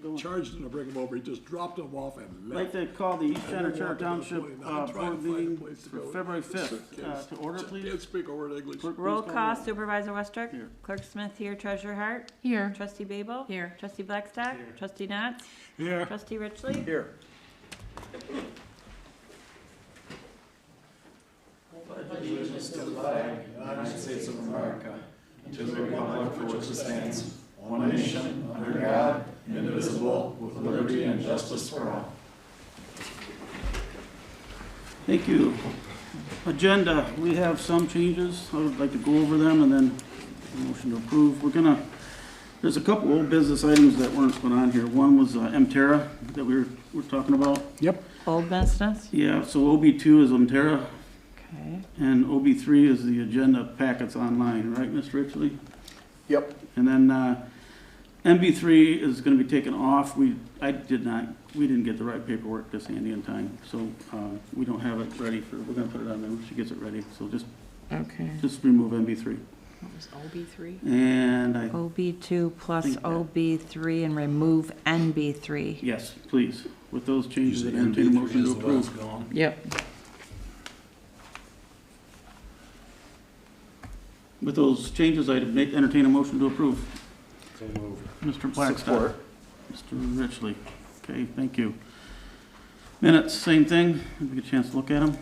get going. charged him to bring him over, he just dropped him off and I'd like left. to call the East China Township trying to Board find a meeting place to for go. February 5th. To order, please. Can't speak a word English. Clerk, please Roll call call, roll. Supervisor Westrick. Here. Clerk Smith here, Treasurer Hart. Here. Trustee Babel. Here. Trustee Blackstock. Trustee Knotts. Here. Trustee Richley. Here. United States of America, to the republic for which it stands, one nation, under God, indivisible, with liberty and justice for all. Thank you. Agenda, we have some changes. I would like to go over them and then motion to approve. There's a couple old business items that weren't put on here. One was Mterra that we're talking about. Yep. Old business. Yeah, so OB2 is Mterra Okay. and OB3 is the agenda packets online, right, Mr. Richley? Yep. And then MB3 is going to be taken off. We didn't get the right paperwork this handy in time, so we don't have it ready we're going to put it on there when she gets it ready. So just remove MB3. What was OB3? And OB2 plus think that- OB3 and remove NB3. yes, please, with those changes, I entertain a motion to approve. Yep. With those changes, I entertain a motion to approve. So moved. Mr. Blackstock. Support. Mr. Richley. Okay, thank you. Minutes, same thing. Did we get a chance to look at them?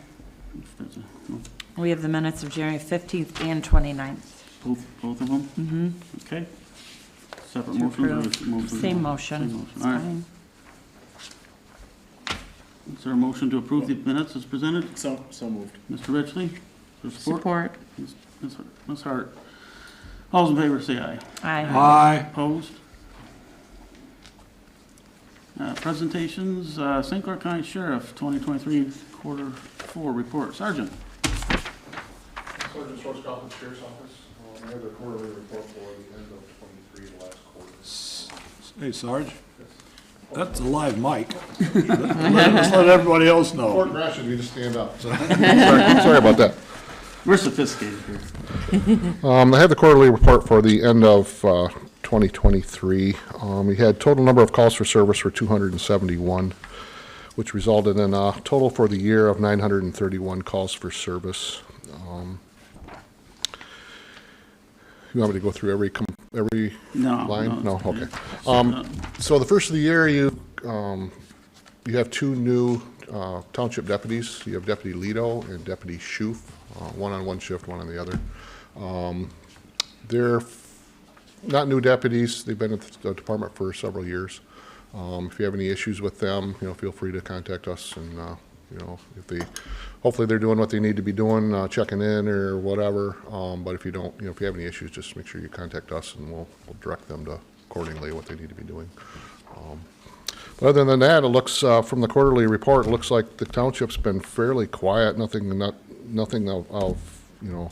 We have the minutes of January 15th and 29th. Both of them? Mm-hmm. Okay. Separate To motions or approve. motions? Same motion. Same motion. It's All right. fine. Is there a motion to approve the minutes as presented? So moved. Mr. Richley? Is there support? Support. Ms. Hart? All those in favor say aye. Aye. Aye. Opposed? Presentations, St. Clair County Sheriff, 2023 quarter 4 report. Sergeant? Sergeant Schwarzkopf, Sheriff's Office. I have the quarterly report for the end of 23, the last quarter. Hey, Sarge, that's a live mic. Let's let everybody else know. Fort Grass should be to stand up. Sorry about that. We're sophisticated here. I have the quarterly report for the end of 2023. We had total number of calls for service for 271, which resulted in a total for the year of 931 calls for service. You want me to go through every No. line? No, okay. Just, So the first of the year, you have two new township deputies. You have Deputy Lido and Deputy Schoof, one on one shift, one on the other. They're not new deputies. They've been at the department for several years. If you have any issues with them, feel free to contact us, and hopefully they're doing what they need to be doing, checking in or whatever. But if you don't, if you have any issues, just make sure you contact us, and we'll direct them to accordingly what they need to be doing. But other than that, it looks from the quarterly report, it looks like the township's been fairly quiet. Nothing of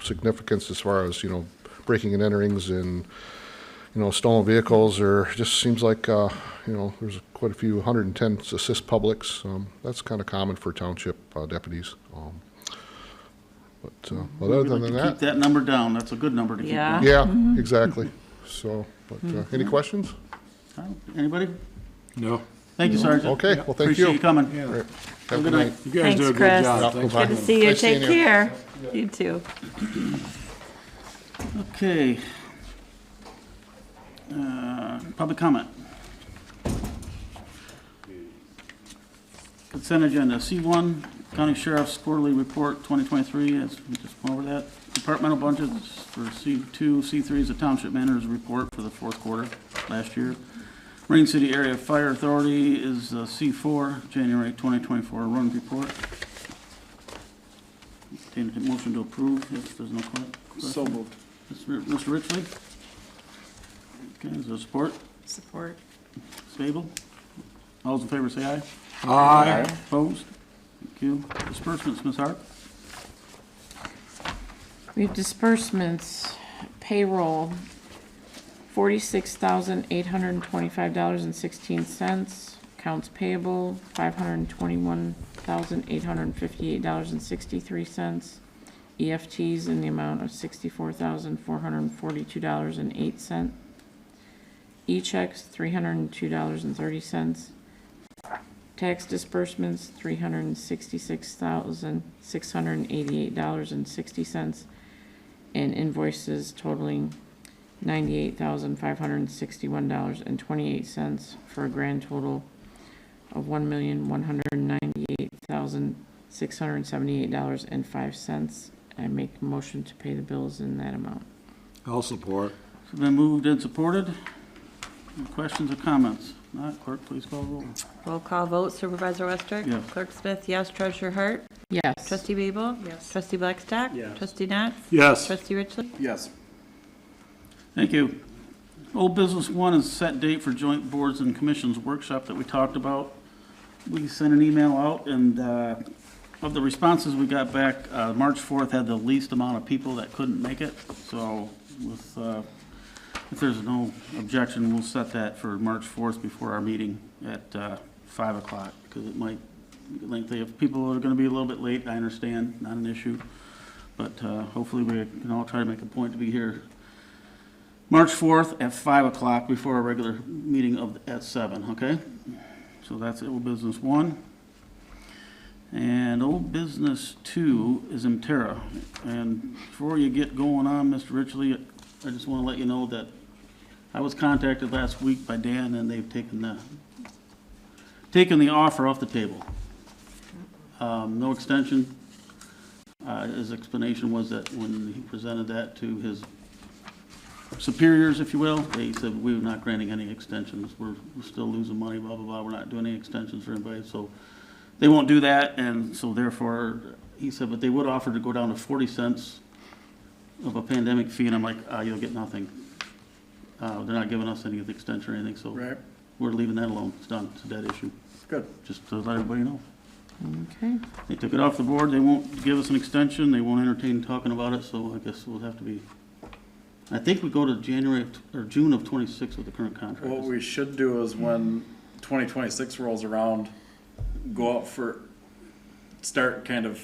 significance as far as breaking and enterings and stolen vehicles, or just seems like there's quite a few 110 assist publics. That's kind of common for township deputies. But other we'd like than to that, keep that number down. That's a good number to keep Yeah. down. yeah, exactly. So, but any questions? Anybody? No. Thank you, Sergeant. Okay, well, thank Appreciate you you. coming. Yeah. All right. Have Have a good night. You guys Thanks, do a good Chris. job. Yeah, Thanks no for Good to problem. see you. Nice seeing Take you. care. You too. Okay. Public comment. Consent agenda, C1, County Sheriff's Quarterly Report 2023, as we just went over that. Departmental budgets for C2, C3 is the Township Manager's Report for the fourth quarter last year. Marine City Area Fire Authority is C4, January 2024 Run Report. Entertain a motion to approve if there's no question. So moved. Mr. Richley? Okay, is there support? Support. Stable? All those in favor say aye. Aye. Opposed? Thank you. Disbursements, Ms. Hart? We have disbursements, payroll, $46,825.16. Accounts payable, $521,858.63. EFTs in the amount of $64,442.08. E-checks, $302.30. Tax disbursements, $366,688.60. And invoices totaling $98,561.28 for a grand total of $1,198,678.05. I make a motion to pay the bills in that amount. I'll support. It's been moved and supported. Any questions or comments? Not, clerk, please call the roll. Roll call vote, Supervisor Westrick? Yes. Clerk Smith, yes. Treasurer Hart? Yes. Trustee Babel? Yes. Trustee Blackstock? Yes. Trustee Knott? Yes. Trustee Richley? Yes. Thank you. Old business 1 is set date for joint boards and commissions workshop that we talked about. We sent an email out, and of the responses we got back, March 4th had the least amount of people that couldn't make it. So with, if there's no objection, we'll set that for March 4th before our meeting at 5 o'clock, because it might be lengthy. If people are going to be a little bit late, I understand, not an issue. But hopefully we can all try to make a point to be here March 4th at 5 o'clock before our regular meeting at 7, okay? So that's old business 1. And old business 2 is Mterra. And before you get going on, Mr. Richley, I just want to let you know that I was contacted last week by Dan, and they've taken the offer off the table. No extension. His explanation was that when he presented that to his superiors, if you will, they said, we're not granting any extensions. We're still losing money, blah, blah, blah. We're not doing any extensions for anybody. So they won't do that. And so therefore, he said, but they would offer to go down to 40 cents of a pandemic fee. And I'm like, you'll get nothing. They're not giving us any of the extension or anything. So Right. we're leaving that alone. It's done. It's a dead issue. Good. Just to let everybody know. Okay. They took it off the board. They won't give us an extension. They won't entertain talking about it. So I guess we'll have to be, I think we go to June of 26 with the current contract. What we should do is when 2026 rolls around, go out start kind of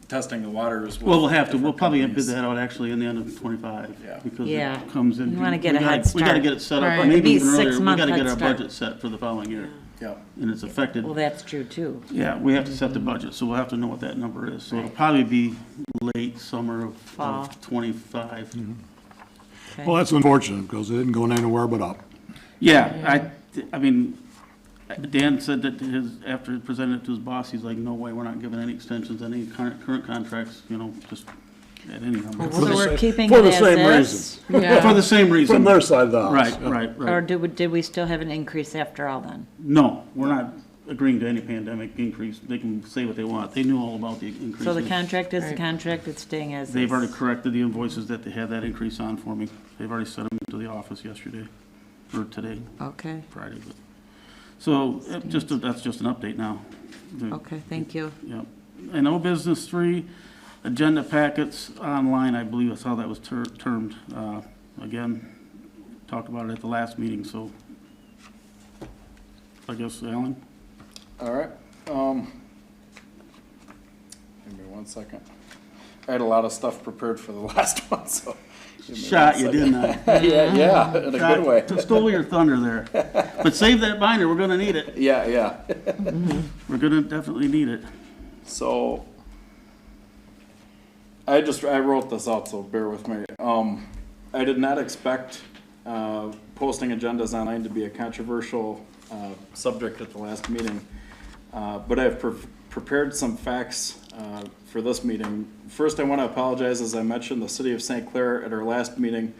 testing the waters. Well, we'll have to. different We'll probably bid companies. that out actually in the end of 25. Yeah. Because Yeah. it comes in. You wanna get we a gotta- head We gotta start. get it set up, Right. maybe It'd be even earlier. We 6-month gotta head get our start. budget set for the following year. Yeah. And it's affected. Well, that's true too. Yeah, we have to set the budget, so we'll have to know what that number is. So it'll probably be late summer of Fall. 25. Okay. Well, that's unfortunate because it didn't go anywhere but up. Yeah, I mean, Dan said that after he presented it to his boss, he's like, no way, we're not giving any extensions on any current contracts, just at any number. So we're keeping For it the as same is? reasons. Yeah. For the same reason. From their side of the house. Right, Yeah. right, Or right. did we still have an increase after all then? No, we're not agreeing to any pandemic increase. They can say what they want. They knew all about the increase. So the contract is the Right. contract, it's staying as is? They've already corrected the invoices that they had that increase on for me. They've already sent them to the office yesterday, or today, Okay, Friday. But so that's just an update now. okay, thank you. Yep. And old business 3, agenda packets online, I believe that's how that was termed. Again, talked about it at the last meeting, so I guess, Alan? All right. Give me 1 second. I had a lot of stuff prepared for the last one, so. give me Shot 1 you, second. didn't I? Yeah, in a good way. Stole your thunder there. But save that binder, we're gonna need it. Yeah. We're gonna definitely need it. So, I wrote this out, so bear with me. I did not expect, posting agendas online to be a controversial, subject at the last meeting. But I've prepared some facts, for this meeting. First, I want to apologize, as I mentioned, the city of St. Clair at our last meeting,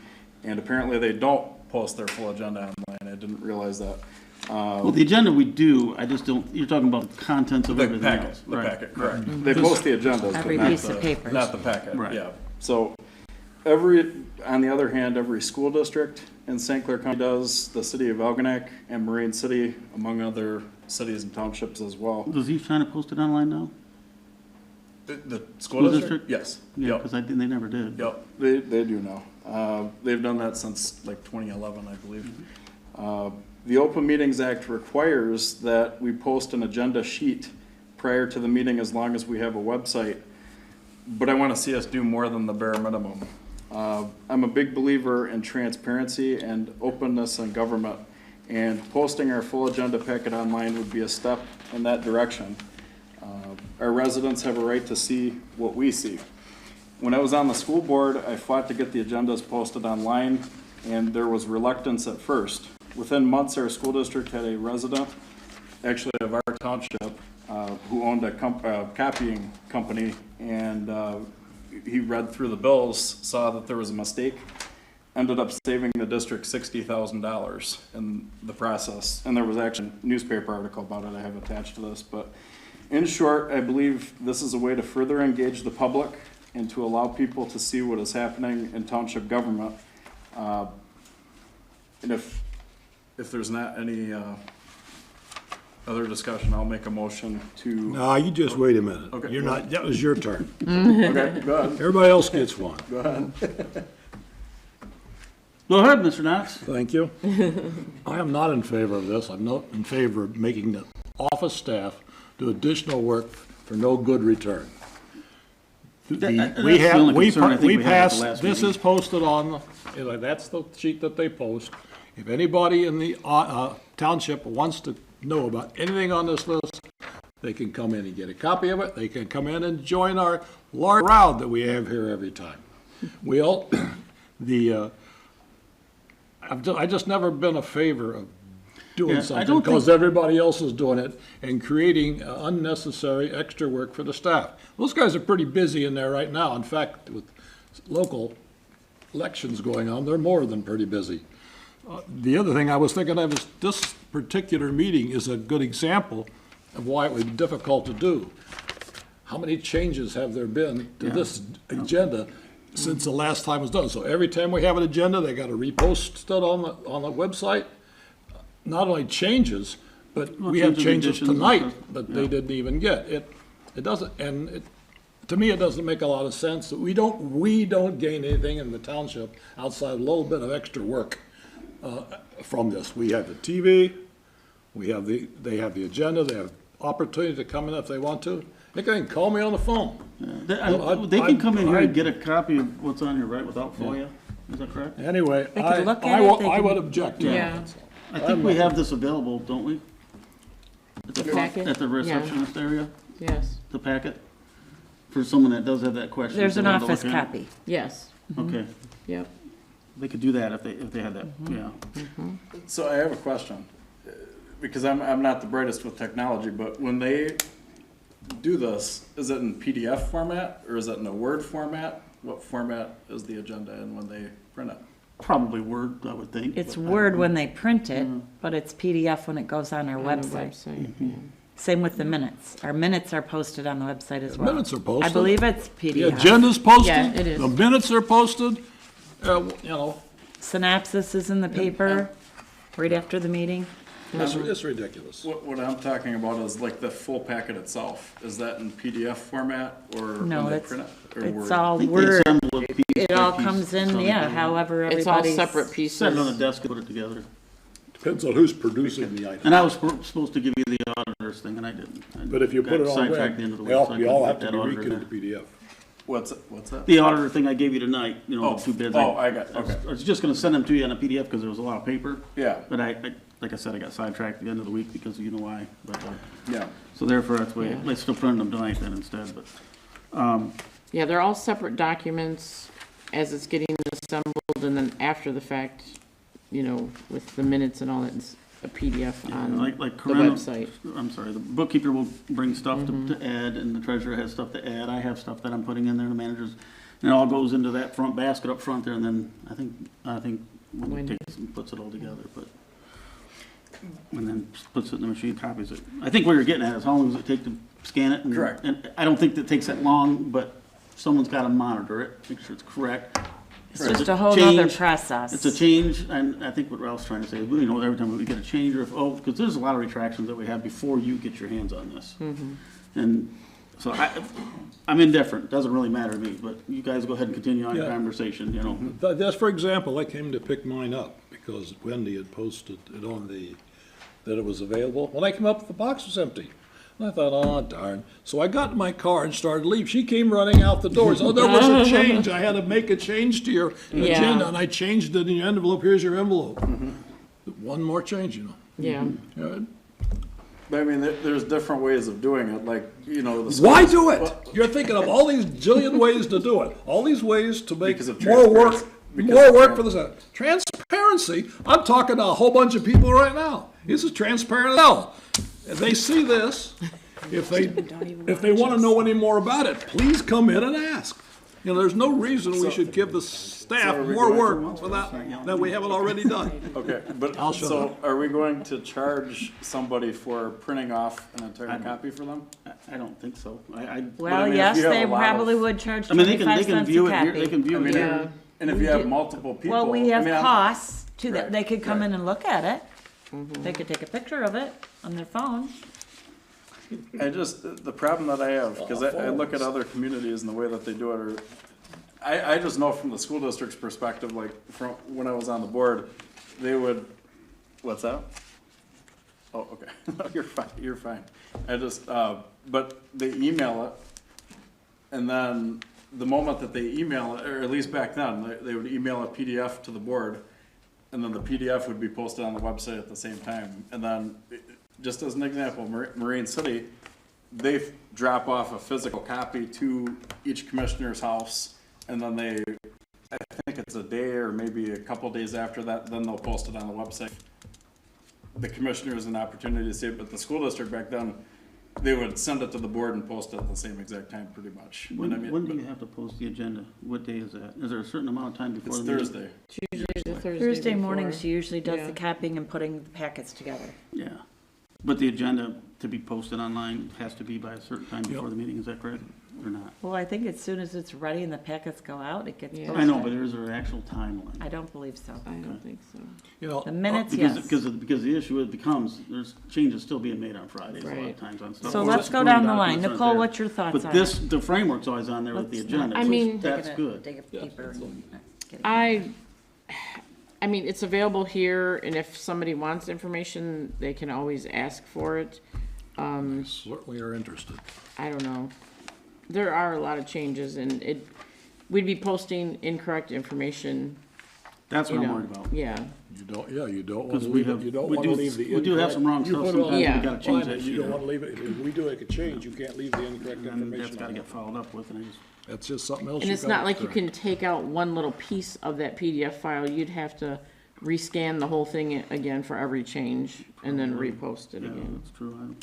and apparently they don't post their full agenda online. I didn't realize that. Well, the agenda we do, I just don't, you're talking about the contents of The everything packet, else. the Right. packet, correct. They post the agendas, but Every not piece of paper. not the packet, Right. yeah. So, on the other hand, every school district in St. Clair County does, the city of Algonac and Marine City, among other cities and townships as well. Does East China post it online now? The School district? Yes. Yeah, Yep. because they never did. Yep, they do now. They've done that since like 2011, I believe. The Open Meetings Act requires that we post an agenda sheet prior to the meeting as long as we have a website. But I want to see us do more than the bare minimum. I'm a big believer in transparency and openness in government, and posting our full agenda packet online would be a step in that direction. Our residents have a right to see what we see. When I was on the school board, I fought to get the agendas posted online, and there was reluctance at first. Within months, our school district had a resident, actually of our township, who owned a copying company, and he read through the bills, saw that there was a mistake, ended up saving the district $60,000 in the process. And there was actually a newspaper article about it I have attached to this. But in short, I believe this is a way to further engage the public and to allow people to see what is happening in township government. And if there's not any other discussion, I'll make a motion to. No, you just wait a minute. Okay. You're not, that was your turn. Okay, go ahead. Everybody else gets one. Go ahead. Go ahead, Mr. Knox. Thank you. I am not in favor of this. I'm not in favor of making the office staff do additional work for no good return. That's the only concern I think we had at the passed, last this meeting. is posted on, that's the sheet that they post. If anybody in the township wants to know about anything on this list, they can come in and get a copy of it. They can come in and join our large crowd that we have here every time. We all, I just never been a favor of doing Yeah, I something don't because think- everybody else is doing it and creating unnecessary extra work for the staff. Those guys are pretty busy in there right now. In fact, with local elections going on, they're more than pretty busy. The other thing I was thinking of is this particular meeting is a good example of why it was difficult to do. How many changes have there been to this agenda since the last time it was done? So every time we have an agenda, they got to repost it on the website. Not only changes, but Well, we have changes, changes additions, tonight and stuff. that they didn't even get. It doesn't, and to me, it doesn't make a lot of sense that we don't gain anything in the township outside a little bit of extra work from this. We have the TV, they have the agenda, they have opportunity to come in if they want to. They can call me on the phone. They can come in here and get a copy of what's on here, right, without FOIA? Is that correct? Anyway, They could look at I it, they I can- would object to Yeah. that. I think we have this available, don't we? At the front, packet? at the receptionist area, Yes, the packet? For someone that does have that question. There's if an they want to office look at it. copy. yes, Okay, yep. they could do that if they had that, yeah. So I have a question, because I'm not the brightest with technology, but when they do this, is it in PDF format or is it in a Word format? What format is the agenda in when they print it? Probably Word, I would think. It's but I Word don't when they print it, but it's PDF when it goes on our On the website. yeah. Same with the minutes. Our minutes are posted on the website as well. Minutes are posted. I believe it's The PDF. agenda's posted. Yeah, it is. The minutes are posted. You know, Synopsis is in the paper right after the meeting. it's ridiculous. What I'm talking about is like the full packet itself. Is that in PDF format or No, when they it's, print it? Or it's Word? all think they Word. assemble it piece It by all piece. comes in, So they yeah, do- however It's all everybody's. separate Set it on the pieces. desk and put it together. Depends on who's producing the item. And I was supposed to give you the auditor's thing, and I didn't. I But if you put got it on sidetracked web, at the end of the they week, all, so I we all couldn't have get to that be auditor recorded there. to PDF. What's that? The auditor thing I gave you tonight, you know, Oh, the two bids. oh, I got- okay. I was just gonna send them to you on a PDF because there was a lot of paper. Yeah, But I, like I said, I got sidetracked at the end of the week because you know why. But, yeah. so therefore, that's why, Yeah. I still printed them tonight then instead, but, Yeah, they're all separate documents as it's getting assembled, and then after the fact, you know, with the minutes and all that, it's a PDF on like the Corinna, website. I'm sorry, the bookkeeper will bring stuff Mm-hmm. to add, and the treasurer has stuff to add. I have stuff that I'm putting in there, the managers, and it all goes into that front basket up front there, and then I think when Wendy. it takes and puts it all together, but, and then puts it in the machine, copies it. I think what you're getting at is how long does it take to scan it? And- Correct. And I don't think that takes that long, but someone's gotta monitor it, make sure it's correct. It's just a whole nother Change. process. It's a change, and I think what Ralph's trying to say, is, you know, every time we get a change, or if, because there's a lot of retractions that we have before you get your hands on this. And so I'm indifferent, doesn't really matter to me, but you guys go ahead and continue on your Yeah. conversation, you know. That's, for example, I came to pick mine up because Wendy had posted it on that it was available. When I came up, the box was empty. And I thought, oh darn. So I got in my car and started leaving. She came running out the doors. Oh, there was a change. I had to make a change to your Yeah. agenda, and I changed it in your envelope. Here's your envelope. One more change, you know. Yeah. Yeah. But I mean, there's different ways of doing it, like, you know, the. Why schools- do it? Well, You're thinking of all these jillion ways to do it. All these ways to make Because of more work, transparency. Because more of work for the Senate. Transparency. I'm talking to a whole bunch of people right now. This is transparent as hell. If they see this, if they want to know any more about it, please come in and ask. You know, there's no reason we should give the staff are we more going work for that than we haven't already done. Okay, but, I'll shut so up. are we going to charge somebody for printing off an entire copy for them? I don't think so. But I Well, mean, if yes, you have they a lot of- probably would charge I mean, they 25 can cents a view it here, copy. they can view it Yeah. here. And if you have multiple people. Well, we have I mean, costs to that, Right, they could come right. in and look at it. They could take a picture of it on their phone. I just, the problem that I have, because I look at other communities and the way that they do it, or, I just know from the school district's perspective, like, from when I was on the board, they would, what's that? Oh, okay, you're fine. I just, but they email it, and then the moment that they email it, or at least back then, they would email a PDF to the board, and then the PDF would be posted on the website at the same time. And then, just as an example, Marine City, they drop off a physical copy to each commissioner's house, and then they, I think it's a day or maybe a couple days after that, then they'll post it on the website. The commissioners an opportunity to see it, but the school district back then, they would send it to the board and post it at the same exact time, pretty much. And I mean, When do you have to post the agenda? What day is that? Is there a certain amount of time before It's the meeting? Thursday. Tuesday to Thursday morning, before. she usually does Yeah. the copying and putting the packets together. Yeah. But the agenda to be posted online has to be by a certain time before the meeting, is that correct? Or not? Well, I think as soon as it's ready and the packets go out, it gets Yeah. posted. I know, but is there an actual timeline? I don't believe so. I don't think so. You know, The minutes, Because, yes. because the issue it becomes, there's changes still being made on Fridays a lot Right. of times on stuff. So Or let's go supporting down the line. documents aren't Nicole, there. what's your thoughts on But it? this, the framework's always on there with the Let's agenda. not- I so mean- That's good. Take a paper. I mean, it's available here, and if somebody wants information, they can always ask for it. certainly are interested. I don't know. There are a lot of changes, and we'd be posting incorrect information, That's you what I'm know. worried about. Yeah, You don't want Because to we leave it, have, you don't we want to do, leave the we do have some wrong incorrect- stuff you put it on sometimes, Yeah. we gotta change Fine, that you sheet. don't want to leave it, if we do make a change, you can't leave the incorrect And that's information gotta on get it. followed up with, and I just, That's just something else and you it's not gotta like you correct. can take out one little piece of that PDF file. You'd have to rescan the whole thing again for every change, and then repost it yeah, again. that's true.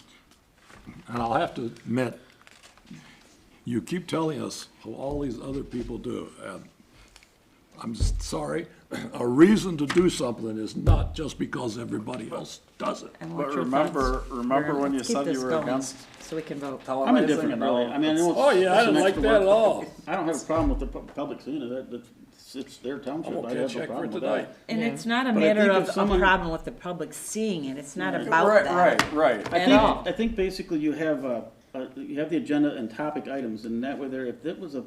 And I'll have to admit, you keep telling us how all these other people do, and I'm just sorry, a reason to do something is not just because everybody else does it. And But what's your remember, thoughts? remember when you Let's keep said you this were going against So we can vote. televising? I'm indifferent, and really. all? I mean, I know it's. Oh, yeah, I it's didn't an like extra that at work. all. I don't have a problem with the public seeing it, it's their township, I'm I okay, have no check for problem it with tonight. that. And Yeah. it's not a But I matter think of if a someone- problem with the public seeing it. It's not about Right, that. right. I At think, all. I think basically you have, you have the agenda and topic items, and that way there, if it was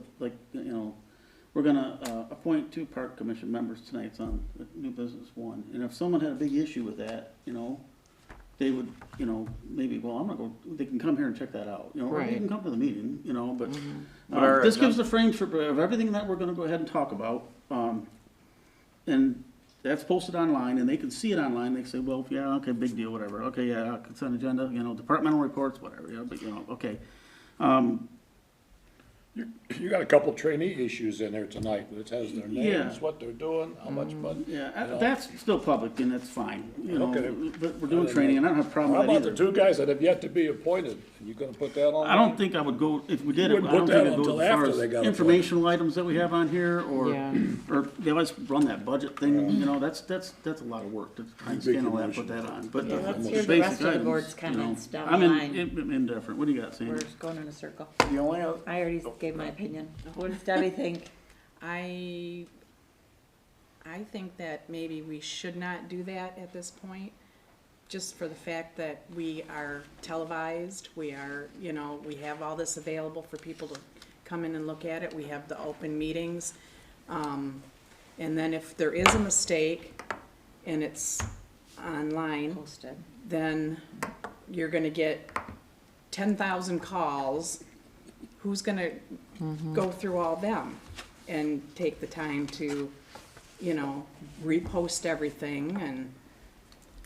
we're gonna, appoint 2 park commission members tonight, it's on new business 1, and if someone had a big issue with that, they would, maybe, well, I'm gonna go, they can come here and check that out, or they Right. can come to the meeting, but, But our this gives the frames of everything that we're gonna go ahead and talk about, and that's posted online, and they can see it online, they say, well, yeah, okay, big deal, whatever, okay, yeah, consent agenda, departmental reports, whatever, yeah, but, okay. You got a couple trainee issues in there tonight, which has their Yeah. names, what they're doing, how much money. Yeah, you know. that's still public, and that's fine, Okay. but we're doing training, and I don't have a problem How with that about the either. 2 guys that have yet to be appointed? You gonna put that on? I don't think I would go, if we did You it, wouldn't I don't put think that I'd go until as far after they got as informational items that we have on here, Yeah. or they always run that budget thing, that's a lot of work to try and Big scan all that, put emotion. that on, but Yeah, the let's the hear the basic rest of the items, board's comments down I'm the line. indifferent, what do you got, Sandy? We're just going in a circle. The only other, I already gave my opinion. What does Debbie think? I think that maybe we should not do that at this point, just for the fact that we are televised, we are, we have all this available for people to come in and look at it, we have the open meetings. And then if there is a mistake and it's online, Posted. then you're gonna get 10,000 calls, who's gonna go through all them and take the time to, you know, repost everything? And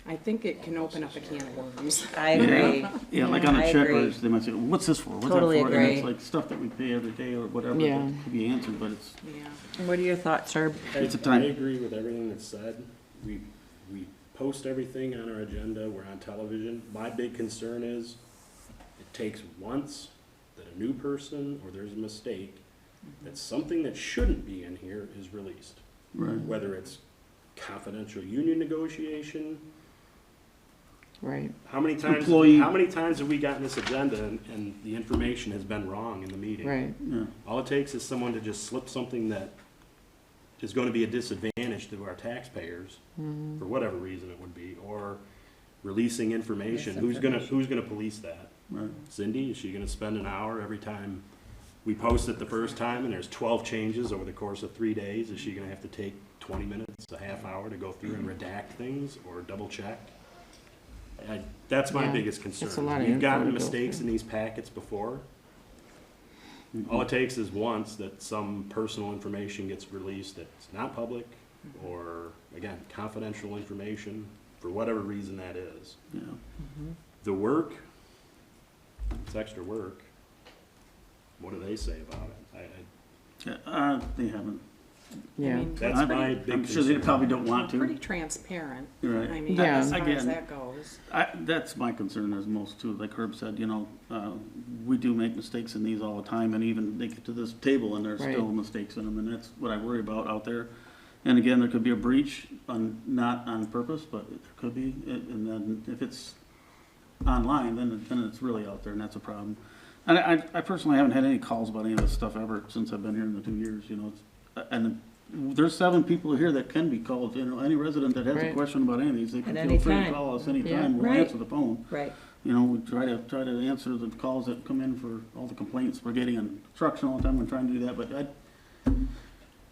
I think it can open up a can of worms. I agree. Yeah, like on I a check, agree. they might say, what's this for? What's Totally that for? And agree. it's like stuff that we pay every day or whatever Yeah. that could be answered, but it's, Yeah. What are your thoughts, Herb? It's a I time. agree with everything that's said. We post everything on our agenda, we're on television. My big concern is it takes once that a new person or there's a mistake, that something that shouldn't be in here is released. Right. Whether it's confidential union negotiation, Right. how many times have we gotten this agenda and the information has been wrong in the meeting? Right. Yeah. All it takes is someone to just slip something that is going to be a disadvantage to our taxpayers, for whatever reason it would be, or releasing information. Who's gonna police that? Right. Cindy, is she gonna spend an hour every time we post it the first time and there's 12 changes over the course of 3 days? Is she gonna have to take 20 minutes, a half hour to go through and redact things or double check? That's my Yeah, biggest it's concern. a lot of We've info gotten to go mistakes through. in these packets before. All it takes is once that some personal information gets released that's not public, or, again, confidential information, for whatever reason that is. Yeah. The work, it's extra work. What do they say about it? Yeah, they haven't. Yeah. That's I'm my big I'm sure they concern. probably don't want Pretty to. transparent. Right. I mean, Yeah. as far as Again, that goes. That's my concern as most too. Like Herb said, you know, we do make mistakes in these all the time, and even they get to this table and there's Right. still mistakes in them, and that's what I worry about out there. And again, there could be a breach not on purpose, but there could be, and then if it's online, then it's really out there, and that's a problem. And I personally haven't had any calls about any of this stuff ever since I've been here in the 2 years, you know, and there's 7 people here that can be called, you know, any resident that has a Right. question about any of these, they can At feel free any to time. call us Yeah. anytime, we'll Right. answer the phone. Right. You know, we try to answer the calls that come in for all the complaints we're getting on construction all the time, we're trying to do that, but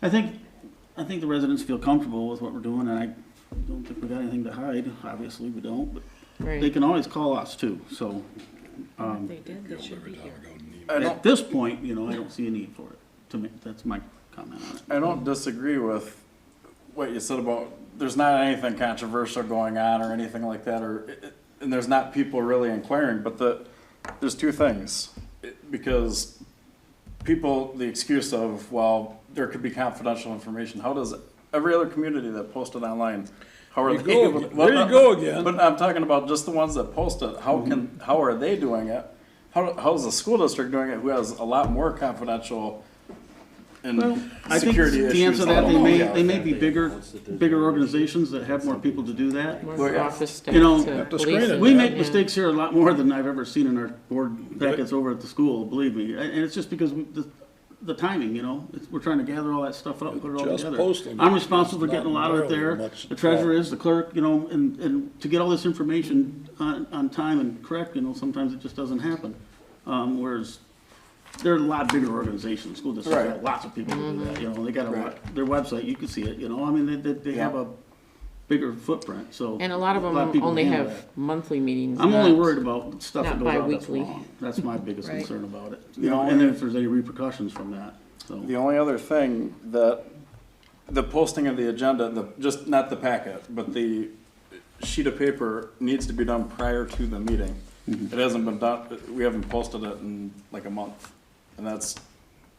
I think the residents feel comfortable with what we're doing, and I don't think we got anything to hide, obviously we don't, but they Right. can always call us too, so. If they did, they should be here. At this point, you know, I don't see a need for it, to me, that's my comment on it. I don't disagree with what you said about, there's not anything controversial going on or anything like that, and there's not people really inquiring, but there's 2 things. Because people, the excuse of, well, there could be confidential information, how does every other community that posted online, how are There you they? go able to- again. There you go again. But I'm talking about just the ones that post it, how are they doing it? How's the school district doing it, who has a lot more confidential and I think security to issues? answer that, I don't know. they may be bigger organizations that have more people to do that. More office staff You know, to Have to police screen it. We it. make Yeah. mistakes here a lot more than I've ever seen in our board packets over at the school, believe me. And it's just because the timing, you know, we're trying to gather all that stuff up and put it all Just together. posting it I'm responsible for is getting a not lot of it there. entirely much The treasurer is, the clerk, you know, and to get all this information on time and correct, you know, sometimes it just doesn't happen. Whereas they're a lot bigger organizations, school districts have Right. lots of people to do that, you know, they got Right. their website, you can see it, you know, I mean, they have Yeah. a bigger footprint, so. And a lot of them people only handle have that. monthly meetings. I'm only not- worried about stuff that not goes out that's bi-weekly. wrong. That's my biggest Right. concern about it. The You know, only- and then if there's any repercussions from that, so. The only other thing that, the posting of the agenda, just not the packet, but the sheet of paper needs to be done prior to the meeting. It hasn't been done, we haven't posted it in like a month, and that's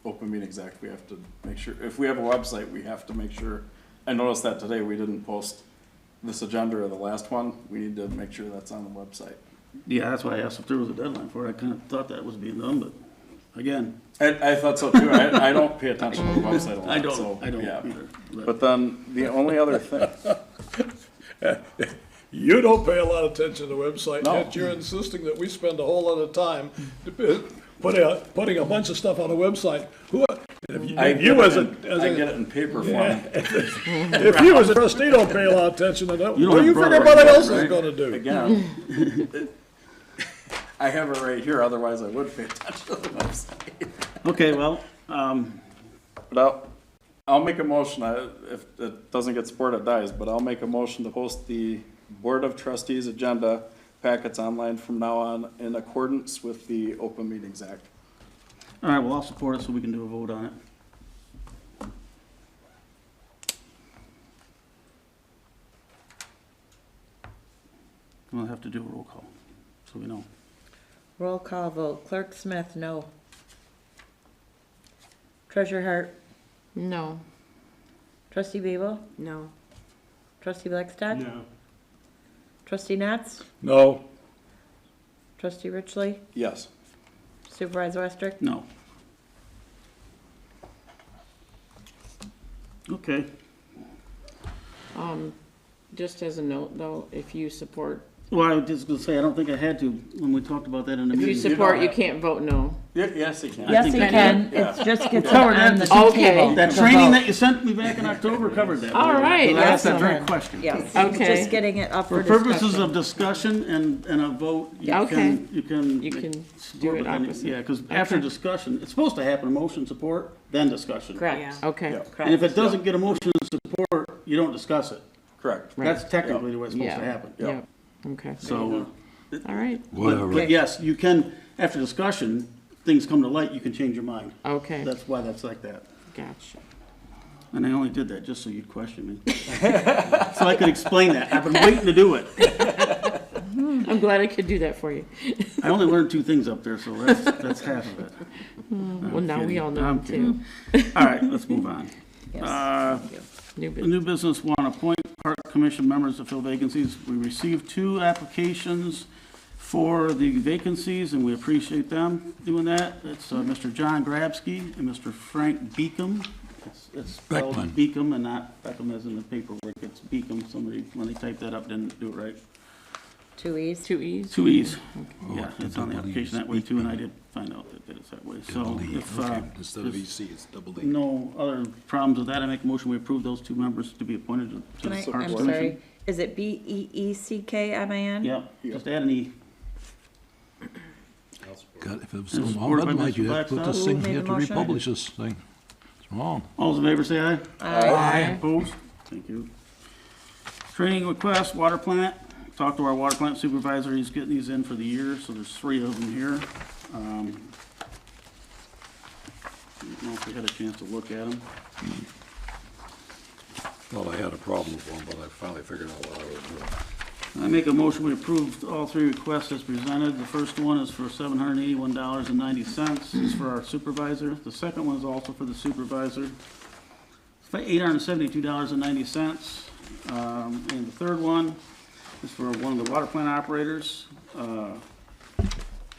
Open Meetings Act, we have to make sure, if we have a website, we have to make sure. I noticed that today, we didn't post this agenda or the last one, we need to make sure that's on the website. Yeah, that's why I asked if there was a deadline for it. I kind of thought that was being done, but again, I thought so too, I don't pay attention to the website a lot, I so, don't yeah. either. But then, the only other thing, You don't pay a lot of attention to the website, No. yet you're insisting that we spend a whole lot of time putting a bunch of stuff on a website. I If you as a, get it in paper form. if you as a trustee don't pay a lot of attention to that, You don't what do you have figure broadband, everybody else is right? gonna do? Again, I have it right here, otherwise I would pay attention to the website. Okay, well, But I'll make a motion, if it doesn't get support, it dies, but I'll make a motion to post the Board of Trustees agenda packets online from now on in accordance with the Open Meetings Act. All right, well, I'll support it so we can do a vote on it. We'll have to do a roll call, so we know. Roll call vote. Clerk Smith, no. Treasurer Hart, No. Trustee Babel, No. Trustee Blackstock, No. Trustee Natz, No, Trustee Richley, Yes. Supervisor Westrick. No. Okay, Just as a note, though, if you support, well, I was just gonna say, I don't think I had to when we talked about that in the if you meeting. support, don't you have- can't vote no. Yes, you can. Yes, think you I can. did. It just gets Covered on that. the Okay. table. That to training vote. that you sent me back in October covered that. All right, So that's a awesome. great question. Yes. Okay. Just getting it up For for purposes discussion. of discussion and a vote, you Okay. can, you can. You can support do it with any- opposite. Yeah, because after Okay. discussion, it's supposed to happen, a motion support, then discussion. Correct, Yeah. okay. Yeah. And if it doesn't get a motion support, you don't discuss it. Correct. Right. That's technically the way it's supposed to Yeah. happen. Yeah. Yeah, okay. So, All right, but yes, you can, after discussion, things come to light, you can change your mind. okay, That's why that's like that. gotcha. And I only did that just so you'd question me. So I could explain that. I've been waiting to do it. I'm glad I could do that for you. I only learned 2 things up there, so that's half of it. Well, now we all know I'm them kidding. too. All right, let's move on. Yes. New The business. new business want to appoint park commission members to fill vacancies. We received 2 applications for the vacancies, and we appreciate them doing that. It's Mr. John Grabsky and Mr. Frank Beacom. It's spelled Beckman. Beacom and not Beckham as in the paperwork. It's Beacom. Somebody, when they typed that up, didn't do it right. 2 E's. 2 E's? 2 E's. Oh, Yeah, it's on the application that way too, and I did find out that it's that way. So if, Instead of there's EC, it's double E. no other problems with that, I make a motion we approve those 2 members to be appointed to Can the I, Parks I'm Commission. sorry, is it Beeckiman? Yeah, just add an E. God, if it was And so supported long, by Mike, Mr. you'd have to put this Who thing made here the to motion? republish this thing. It's wrong. All those in favor say aye. Aye. Opposed? Thank you. Training request, water plant. Talked to our water plant supervisor, he's getting these in for the year, so there's 3 of them here. I don't know if we had a chance to look at them. Thought I had a problem with one, but I finally figured out what I was doing. I make a motion, we approve all 3 requests as presented. The first one is for $781.90. It's for our supervisor. The second one is also for the supervisor. It's for $872.90. And the third one is for one of the water plant operators.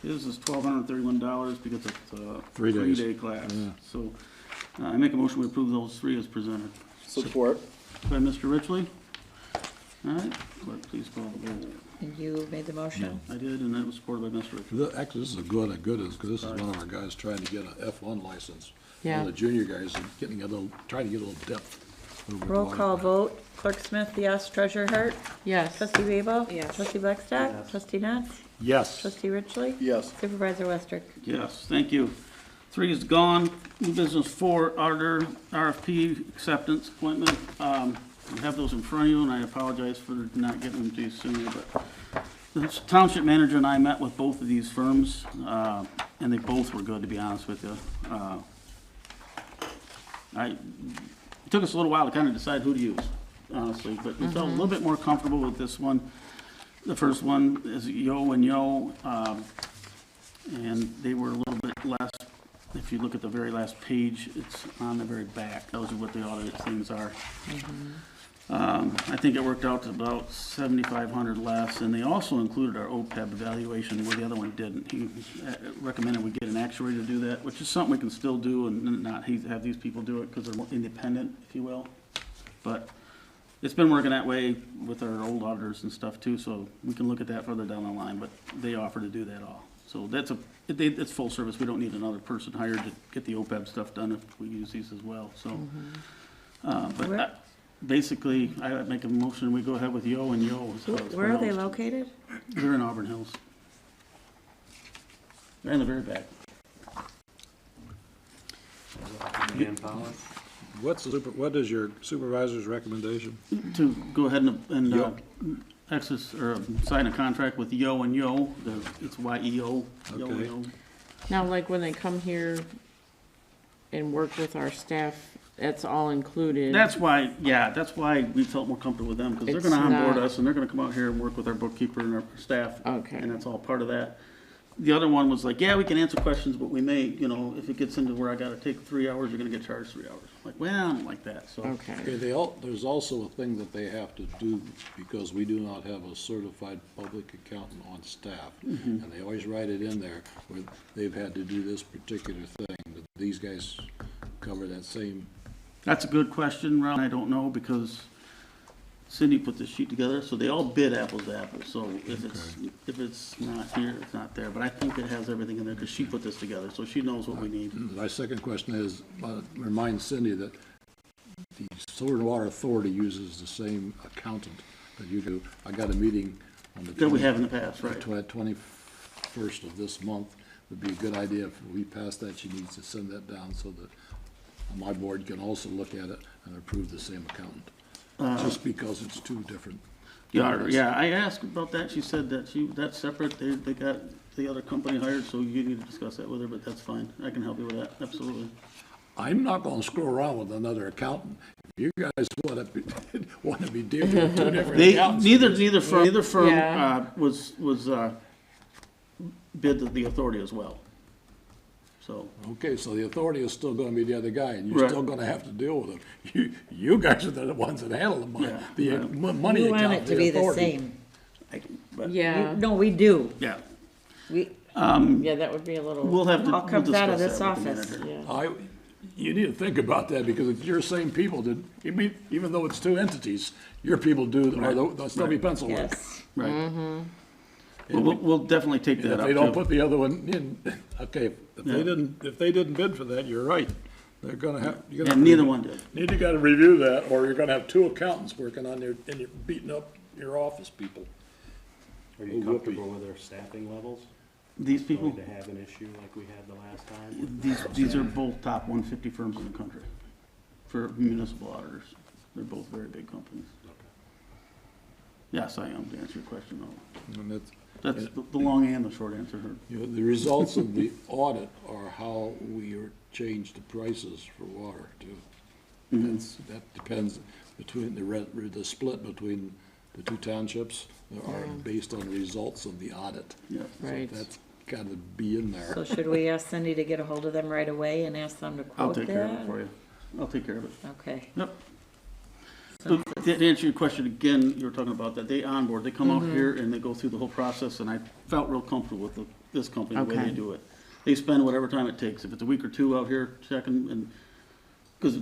His is $1,231 because it's a 3 days. 3-day class. So I make a motion, we approve those 3 as presented. Support. By Mr. Richley. All right, clerk, please call the roll. And you made the motion? I did, and that was supported by Mr. Richley. Actually, this is a good, because this is one of our guys trying to get an F1 license. Yeah. One of the junior guys are getting a little, trying to get a little depth. over Roll water. call vote. Clerk Smith, yes. Treasurer Hart? Yes. Trustee Babel? Yes. Trustee Blackstock? Trustee Natz? Yes. Trustee Richley? Yes. Supervisor Westrick? Yes, thank you. 3 is gone. New business 4, auditor RFP acceptance appointment. You have those in front of you, and I apologize for not getting them to you sooner, but the township manager and I met with both of these firms, and they both were good, to be honest with you. It took us a little while to kind of decide who to use, honestly, but we felt a little bit more comfortable with this one. The first one is Yo and Yo, and they were a little bit less. If you look at the very last page, it's on the very back. Those are what the audit things are. I think it worked out to about 7,500 less, and they also included our OPEB evaluation where the other one didn't. He recommended we get an actuary to do that, which is something we can still do and not have these people do it because they're more independent, if you will. But it's been working that way with our old auditors and stuff too, so we can look at that further down the line, but they offer to do that all. So it's full service. We don't need another person hired to get the OPEB stuff done if we use these as well, so. Basically, I make a motion, we go ahead with Yo and Yo. is how it's Where are they pronounced. located? They're in Auburn Hills. They're in the very back. Manpower. What is your supervisor's recommendation? To go ahead and Yo. sign a contract with Yo and Yo, it's YEO, Yo and Okay. Yo. Now, like when they come here and work with our staff, that's all included. That's why we felt more comfortable with them, because they're It's gonna onboard not- us, and they're gonna come out here and work with our bookkeeper and our staff. Okay. And that's all part of that. The other one was like, yeah, we can answer questions, but we may, you know, if it gets into where I gotta take 3 hours, you're gonna get charged 3 hours. Like, well, I don't like that, so. Okay. Okay, there's also a thing that they have to do, because we do not have a certified public accountant on staff. And they always write it in there, where they've had to do this particular thing. These guys cover that same, That's a good question, Ron. I don't know, because Cindy put this sheet together, so they all bid apples to apples. So if it's not here, it's not there. But I think it has everything in there, because she put this together, so she knows what we need. my second question is, remind Cindy that the Sewer and Water Authority uses the same accountant that you do. I got a meeting on the That we have in the past, right? 21st of this month. Would be a good idea if we pass that, she needs to send that down so that my board can also look at it and approve the same accountant. Just because it's two different. Yeah, I asked about that. She said that that's separate. They got the other company hired, so you need to discuss that with her, but that's fine. I can help you with that, absolutely. I'm not gonna screw around with another accountant. If you guys wanna be dealing with two different accountants. Neither firm Yeah. was bid the authority as well. So, Okay, so the authority is still gonna be the other guy, and you're Right. still gonna have to deal with him. You guys are the ones that handle the money, Yeah, the right. money We want account, it to the be the authority. same. but, Yeah, No, we do. yeah. We, yeah, that would be a little, We'll have to. All comes we'll out of discuss this that with the office. manager. yeah. You need to think about that, because it's your same people that, even though it's two entities, your people they'll still be pencil work. yes. Right. We'll definitely take And that if up they don't too. put the other one in, okay, if Yeah. they didn't bid for that, you're right. They're gonna have, you're gonna. And neither one did. Need to gotta review that, or you're gonna have two accountants working on there, and you're beating up your office people. Are you comfortable with our staffing levels? These people, Going to have an issue like we had the last time? these are both top 150 firms in the country for municipal auditors. They're both very big companies. Yes, I am, to answer your question, though. And that's, That's the long and the short answer. you know, the results of the audit are how we change the prices for water too. That depends between the split between the two townships are based on the results of the audit. Yeah. Right. So that's gotta be in there. So should we ask Cindy to get a hold of them right away and ask them to I'll quote take care of it that? for you. I'll take care of it. Okay. Yep. So to answer your question again, you were talking about that, they onboard, they come out here and they go through the whole process, and I felt real comfortable with this company, the way Okay. they do it. They spend whatever time it takes, if it's a week or two out here checking, and, because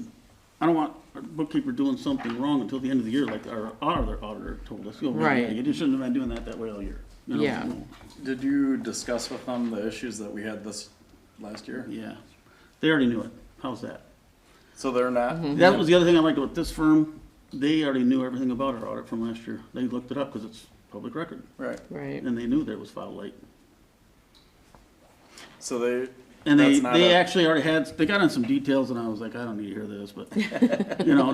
I don't want our bookkeeper doing something wrong until the end of the year, like our auditor told us. Right. You shouldn't have been doing that way all year. you know, Yeah. so, Did you discuss with them the issues that we had this last year? Yeah, they already knew it, how's that? So they're not, That was the other thing I liked about this firm, they already knew everything about our audit from last year. They looked it up, because it's public record, right, Right. and they knew there was foul late. so they, And That's not they a- actually already they got in some details, and I was like, I don't need to hear this, but, you know,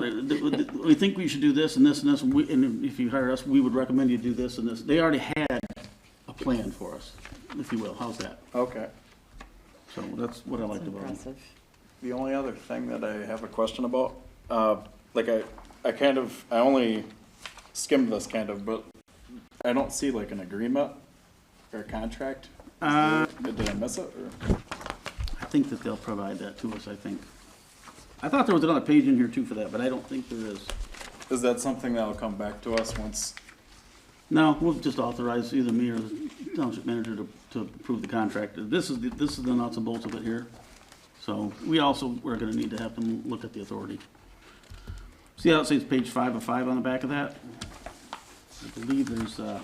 we think we should do this and this and this, and if you hire us, we would recommend you do this and this. They already had a plan for us, if you will. How's that? okay. So that's what I liked about it. Impressive. The only other thing that I have a question about, like I only skimmed this kind of, but I don't see like an agreement or a contract. Did I miss it, or? I think that they'll provide that to us, I think. I thought there was another page in here too for that, but I don't think there is. Is that something that'll come back to us once? No, we'll just authorize either me or the township manager to approve the contract. This is the nuts and bolts of it here. So we're gonna need to have them look at the authority. See how it says page 5 of 5 on the back of that? I believe there's, the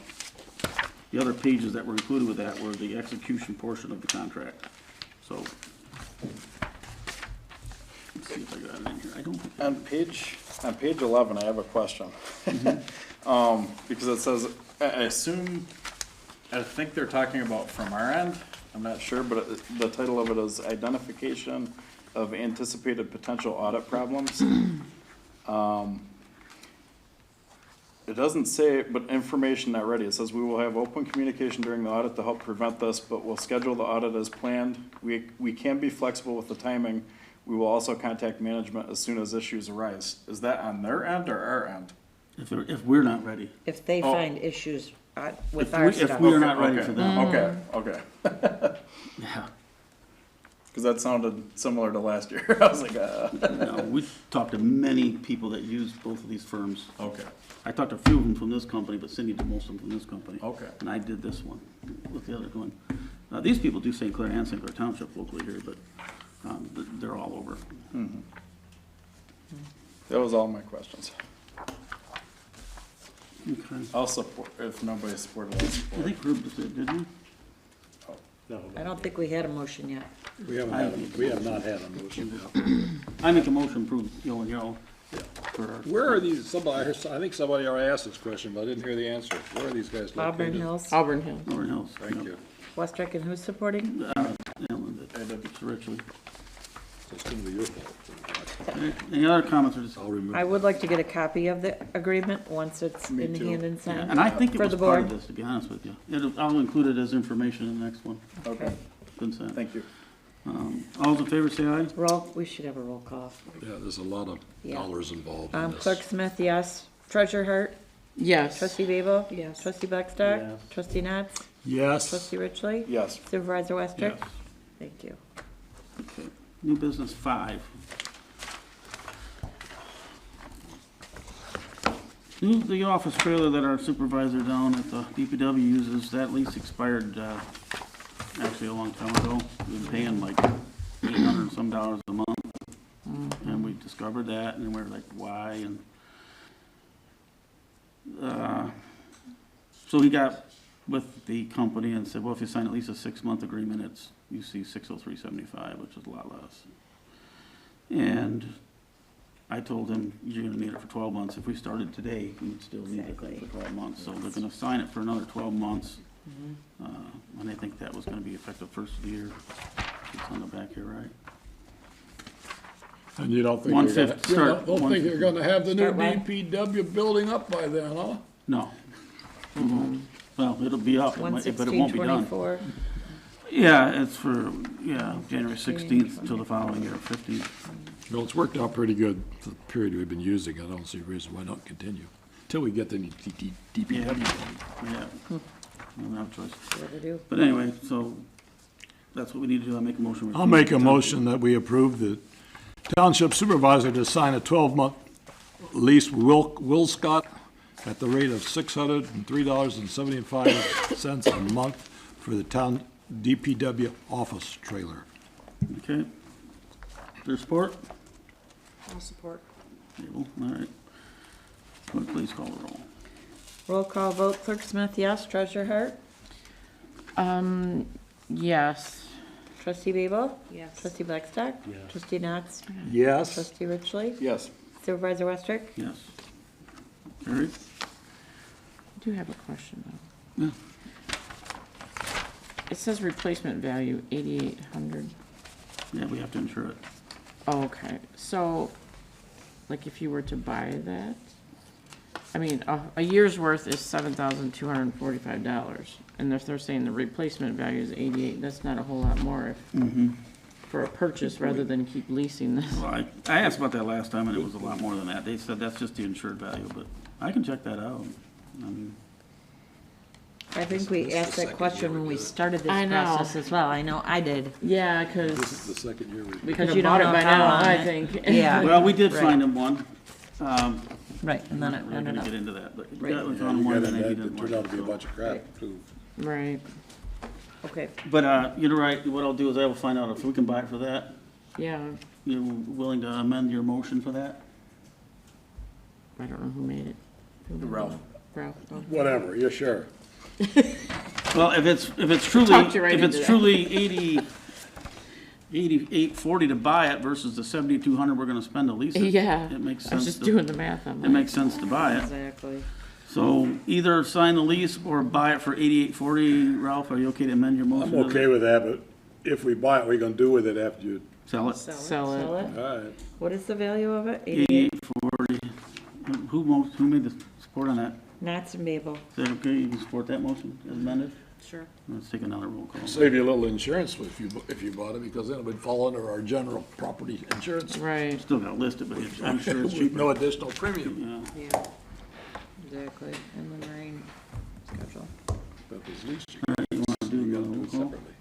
other pages that were included with that were the execution portion of the contract. So, let's see if I got it in here. I don't think. On page 11, I have a question. Because it says, I think they're talking about from our end, I'm not sure, but the title of it is Identification of Anticipated Potential Audit Problems. It doesn't say, but information not ready. It says we will have open communication during the audit to help prevent this, but we'll schedule the audit as planned. We can be flexible with the timing. We will also contact management as soon as issues arise. Is that on their end or our end? If we're not ready. If they Oh. find issues with If our we- stuff. if we're not ready Okay, for them. Okay, okay. Yeah. Because that sounded similar to last year. I was like, No, we talked to many people that use both of these firms. okay, I talked to a few of them from this company, but Cindy did most of them from this company. okay. And I did this one with the other one. These people do St. Clair and St. Clair Township locally here, but they're all over. That was all my questions. Okay. I'll support, if nobody supported, I'll I support. think Rube did, didn't you? No, I don't think we had a motion yet. We have not had a motion. I make a motion to approve Yo and Yo. For our- Where are these, I think somebody already asked this question, but I didn't hear the answer. Where are these guys located? Auburn Hills, Auburn Hills. Auburn Hills. Thank you. Westrick, and who's supporting? Ellen, it's Richley. So it's gonna be your fault. Any other comments or just? I'll remember. I would like to get a copy of the agreement once it's Me in too. hand and Yeah, signed. and I think it For was the part of board. this, to be honest with you. I'll include it as information in the next one. Okay, Consent. thank you. All those in favor say aye. We should have a roll call. Yeah, there's a lot of Yeah. dollars involved in this. Clerk Smith, yes. Treasurer Hart? Yes. Trustee Babel? Yes. Trustee Blackstock? Yes. Trustee Natz? Yes. Trustee Richley? Yes. Supervisor Westrick? Yes. Thank you. Okay. New business 5. The office trailer that our supervisor down at the DPW uses, that lease expired, actually a long time ago. We've been paying like $800 and some dollars a month. And we discovered that, and we were like, why? And so he got with the company and said, well, if you sign at least a 6-month agreement, you see $603.75, which is a lot less. And I told him, you're gonna need it for 12 months. If we started today, we'd still need it for 12 months. So they're gonna sign it for another 12 months. And I think that was gonna be effective first of the year. It's on the back here, right? And you don't think 150 you start, don't think you're gonna have the new Start when? DPW building up by then, huh? No. We won't. Well, it'll be up, but it won't be done. 1/16/24. Yeah, it's for, January 16th till the following year, 15th. Well, it's worked out pretty good for the period we've been using. I don't see a reason why not continue. Till we get the DPW. Yeah. We don't have a choice. Whatever do. But anyway, so that's what we need to do. I'll make a motion. I'll make a motion that we approve the township supervisor to sign a 12-month lease with Will Scott at the rate of $603.75 a month for the town DPW office trailer. Okay. There's support? I'll support. Table, all right. Clerk, please call the roll. Roll call vote, Clerk Smith, yes. Treasurer Hart? Yes. Trustee Babel? Yes. Trustee Blackstock? Yes. Trustee Natz? Yes. Trustee Richley? Yes. Supervisor Westrick? Yes. Carried? I do have a question though. Yeah. It says replacement value 8,800. Yeah, we have to insure it. Oh, okay, so, like if you were to buy that, I mean, a year's worth is $7,245. And if they're saying the replacement value is 88, that's not a whole lot more if, for a purchase rather than keep leasing this. Well, I asked about that last time, and it was a lot more than that. They said that's just the insured value, but I can check that out. I mean, I think we asked that question when we started this I know. process as well. I know I did. Yeah, This because is the second year we've. we could you have bought it don't by know how now, long I it- think. Yeah. well, we did Right. find him one. Right, and then it We're ended gonna up. get into that, but Right. that was Yeah, on you one got that it, he that didn't turned like. out to be a So- bunch of crap, too. Right, Okay. But, you're right. What I'll do is I will find out if we can buy it for that. yeah, You're willing to amend your motion for that? I don't know who made it. Ralph. Ralph, oh. Whatever, yeah, sure. Well, if it's truly, Talked you right if into it's that. truly 8840 to buy it versus the 7,200 we're gonna spend to lease it. Yeah, It makes I was sense just to, doing the math on it that. makes sense to buy it. Exactly. So either sign the lease or buy it for 8840. Ralph, are you okay to amend your motion? I'm okay with that, but if we buy it, what are you gonna do with it after you, Sell it. Sell it. Sell it? all right. What is the value of it? 8840. Who made the Support on that. Knots and Babel. Is that okay? You can support that motion as amended? Sure. Let's take another roll call. Save you a little insurance if you bought it, because then it would fall under our general property insurance. Right. Still got listed, but I'm sure it's With cheaper. no additional premium. Yeah. Yeah. Exactly. And the marine schedule. But if it's leased, You want to do you the gotta do roll it call? separately.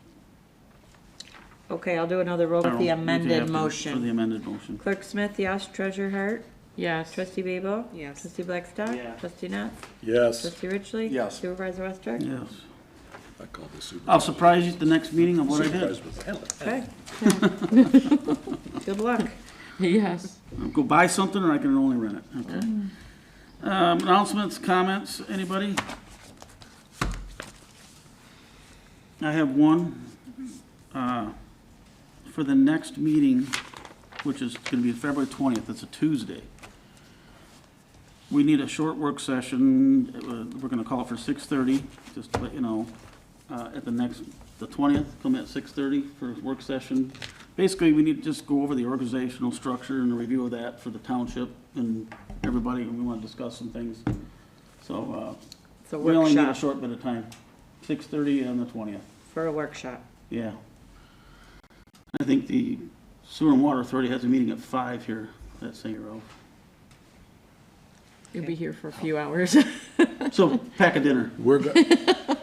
Okay, I'll do another roll with the We have amended to- For the motion. amended motion. Clerk Smith, yes. Treasurer Hart. Yes. Trustee Babel. Yes. Trustee Blackstock. Yeah. Trustee Nuts. Yes. Trustee Richley. Yes. Supervisor Westrich. Yes. I call this super. I'll surprise you at the next meeting of what I did. Okay. Good luck. Yes. I'll go buy something or I can only rent it. Okay. Announcements, comments, anybody? I have one. For the next meeting, which is going to be February 20th, it's a Tuesday. We need a short work session. We're going to call it for 6:30, just to let you know. At the 20th, come at 6:30 for a work session. Basically, we need to just go over the organizational structure and a review of that for the township and everybody, and we want to discuss some things. So, It's a we only need a workshop short bit of time, 6:30 on the 20th, for a workshop. yeah. I think the Sewer and Water Authority has a meeting at 5 here at St. Rose. You'll be here for a few hours. So, pack a dinner. We're yeah,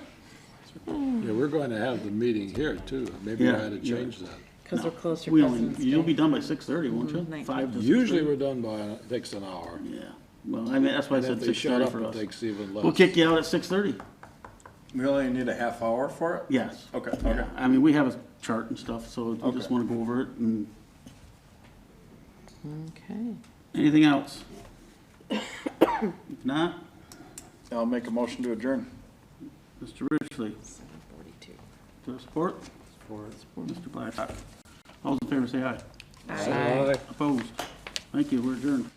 we're going to have the meeting here too. Maybe I Yeah, had to change that. Because we're close to We only, President's you'll be Day. done by 6:30, won't you? 19. 5 to 6:30. Usually we're done by, it takes an hour. Yeah, well, I mean, that's why I And said if they shut 6:30 up, for it us. takes even less. We'll kick you out at 6:30. We only need a half hour for it? Yes. Okay, Yeah, okay. I mean, we have a chart and stuff, so we just Okay. want to go over it. And Okay. anything else? If not, I'll make a motion to adjourn. Mr. Richley. 7:42. Do I support? Mr. Blackhawk. All those in favor say aye. Aye. Opposed? Thank you, we're adjourned.